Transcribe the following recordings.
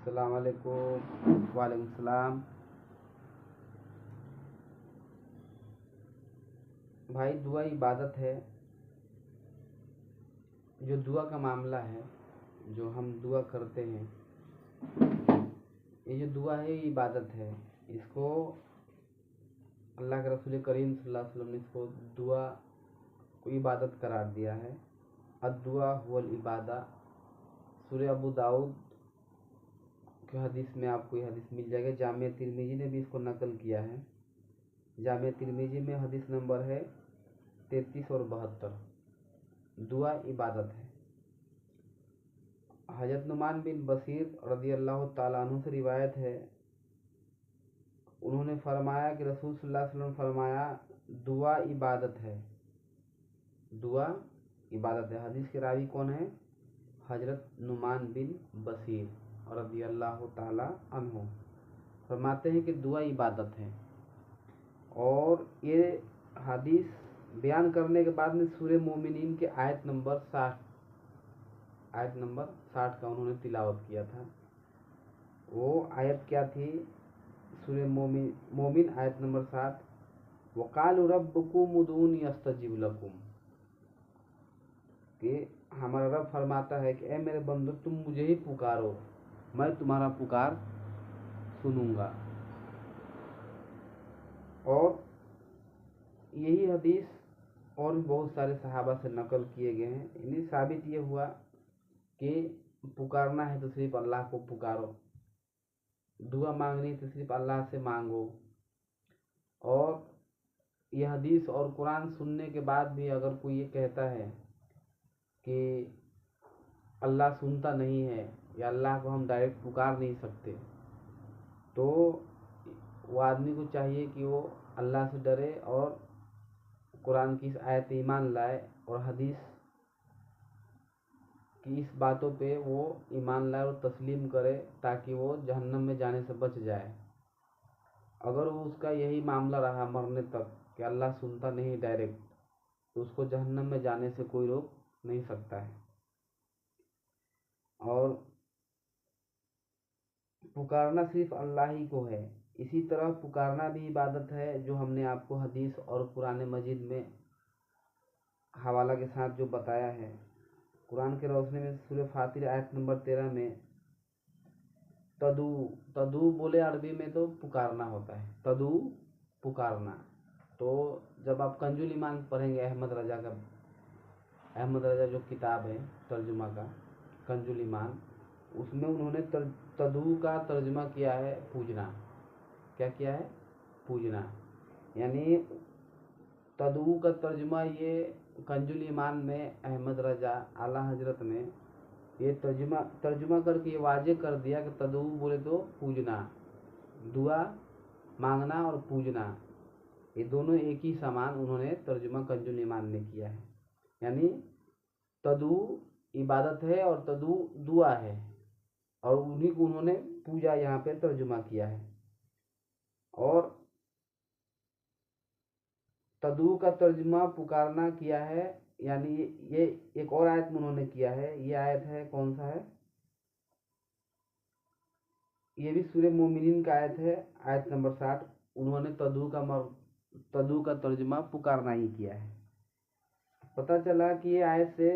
अस्सलाम वालेकुम। वालेकुम सलाम। भाई दुआ इबादत है। जो दुआ का मामला है, जो हम दुआ करते हैं, ये जो दुआ है ये इबादत है। इसको अल्लाह के रसूल करीम सल्लल्लाहु अलैहि वसल्लम ने इसको दुआ को इबादत करार दिया है। अद्दुआ हुवल इबादा। सूरह अबू दाऊद के हदीस में आपको ये हदीस मिल जाएगा। जामिया तिरमिजी ने भी इसको नकल किया है। जामिया तिरमिजी में हदीस नंबर है 33 और 72। दुआ इबादत है। हजरत नुमान बिन बशीर रज़ी अल्लाह ताला अन्हु से रिवायत है, उन्होंने फरमाया कि रसूल सल्लल्लाहु अलैहि वसल्लम फरमाया, दुआ इबादत है। दुआ इबादत है। हदीस के रावी कौन है? हजरत नुमान बिन बशीर रज़ी अल्लाह ताला अन्हु फरमाते हैं कि दुआ इबादत है। और ये हदीस बयान करने के बाद में सूरह मोमिनीन के आयत नंबर 60 का उन्होंने तिलावत किया था। वो आयत क्या थी? सूरह मोमिन आयत नंबर 7, वक़ालू रब्बुकुम उदूनी अस्तजिब लकुम, कि हमारा रब फरमाता है कि ए मेरे बंदो, तुम मुझे ही पुकारो, मैं तुम्हारा पुकार सुनूंगा। और यही हदीस और भी बहुत सारे सहाबा से नकल किए गए हैं। इन्हें साबित ये हुआ कि पुकारना है तो सिर्फ अल्लाह को पुकारो, दुआ मांगनी तो सिर्फ अल्लाह से मांगो। और यह हदीस और कुरान सुनने के बाद भी अगर कोई ये कहता है कि अल्लाह सुनता नहीं है या अल्लाह को हम डायरेक्ट पुकार नहीं सकते, तो वो आदमी को चाहिए कि वो अल्लाह से डरे और कुरान की इस आयत ईमान लाए और हदीस कि इस बातों पे वो ईमान लाए और तस्लीम करे, ताकि वो जहन्नम में जाने से बच जाए। अगर वो उसका यही मामला रहा मरने तक कि अल्लाह सुनता नहीं डायरेक्ट, तो उसको जहन्नम में जाने से कोई रोक नहीं सकता है। और पुकारना सिर्फ अल्लाह ही को है। इसी तरह पुकारना भी इबादत है, जो हमने आपको हदीस और कुरान मजीद में हवाला के साथ जो बताया है। कुरान के रोशनी में सूरह फातिर आयत नंबर 13 में तदू तदू बोले अरबी में तो पुकारना होता है। तदू पुकारना। तो जब आप कंजुल ईमान पढ़ेंगे अहमद रजा जो किताब है तर्जुमा का कंजुल ईमान, उसमें उन्होंने तदू का तर्जुमा किया है पूजना। क्या किया है? पूजना। यानी तदू का तर्जुमा ये कंजुल ईमान में अहमद रजा आला हजरत ने ये तर्जुमा करके ये वाजे कर दिया कि तदू बोले तो पूजना, दुआ मांगना और पूजना ये दोनों एक ही समान उन्होंने तर्जुमा कंजुल ईमान ने किया है। यानी तदू इबादत है और तदू दुआ है, और उन्हीं को उन्होंने पूजा यहाँ पे तर्जुमा किया है। और तदू का तर्जुमा पुकारना किया है, यानी ये एक और आयत में उन्होंने किया है। ये आयत है, कौन सा है? ये भी सूरह मोमिनीन का आयत है, आयत नंबर 60। उन्होंने तदू का तर्जुमा पुकारना ही किया है। पता चला कि ये आयत से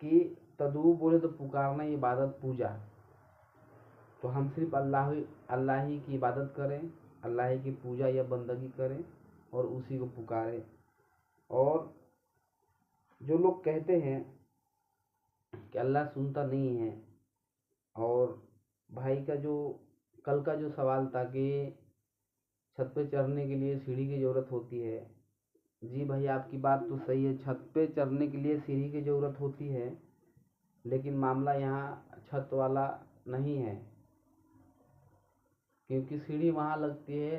कि तदू बोले तो पुकारना, इबादत पूजा, तो हम सिर्फ अल्लाह ही की इबादत करें, अल्लाह ही की पूजा या बंदगी करें और उसी को पुकारें। और जो लोग कहते हैं कि अल्लाह सुनता नहीं है, और भाई का जो कल का जो सवाल था कि छत पे चढ़ने के लिए सीढ़ी की ज़रूरत होती है, जी भाई आपकी बात तो सही है, छत पे चढ़ने के लिए सीढ़ी की ज़रूरत होती है, लेकिन मामला यहाँ छत वाला नहीं है। क्योंकि सीढ़ी वहाँ लगती है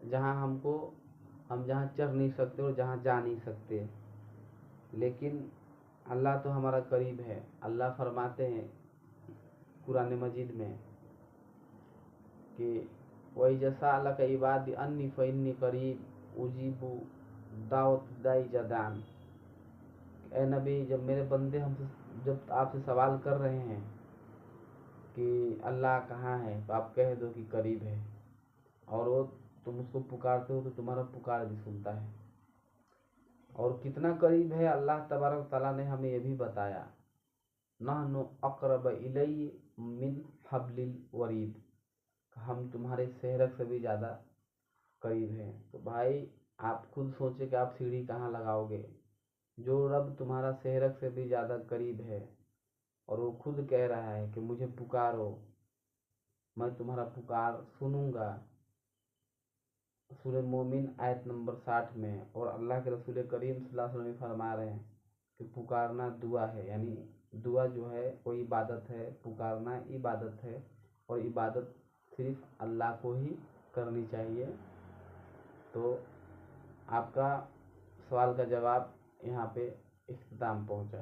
जहाँ हम जहाँ चढ़ नहीं सकते और जहाँ जा नहीं सकते। लेकिन अल्लाह तो हमारा करीब है। अल्लाह फरमाते हैं कुरान मजीद में कि वही जैसा अल्लाह का इबाद अन्नी फ़इन्नी करीब उजीबु दावत दाई जदान। ए नबी, जब मेरे बंदे जब आपसे सवाल कर रहे हैं कि अल्लाह कहाँ है, तो आप कह दो कि करीब है, और वो तुम उसको पुकारते हो तो तुम्हारा पुकार भी सुनता है। और कितना करीब है अल्लाह तबारक ताला ने हमें ये भी बताया, नहनु अक़रब इलैहि मिन हब्लिल वरीद, हम तुम्हारे सेहरक से भी ज़्यादा करीब हैं। तो भाई आप खुद सोचे कि आप सीढ़ी कहाँ लगाओगे। जो रब तुम्हारा सेहरक से भी ज़्यादा करीब है और वो खुद कह रहा है कि मुझे पुकारो, मैं तुम्हारा पुकार सुनूंगा। सूरह मोमिन आयत नंबर 60 में, और अल्लाह के रसूल करीम सल्लल्लाहु अलैहि वसल्लम फरमा रहे हैं कि पुकारना दुआ है, यानी दुआ जो है वो इबादत है, पुकारना इबादत है, और इबादत सिर्फ अल्लाह को ही करनी चाहिए। तो आपका सवाल का जवाब यहाँ पे इख्तिताम पहुँचा।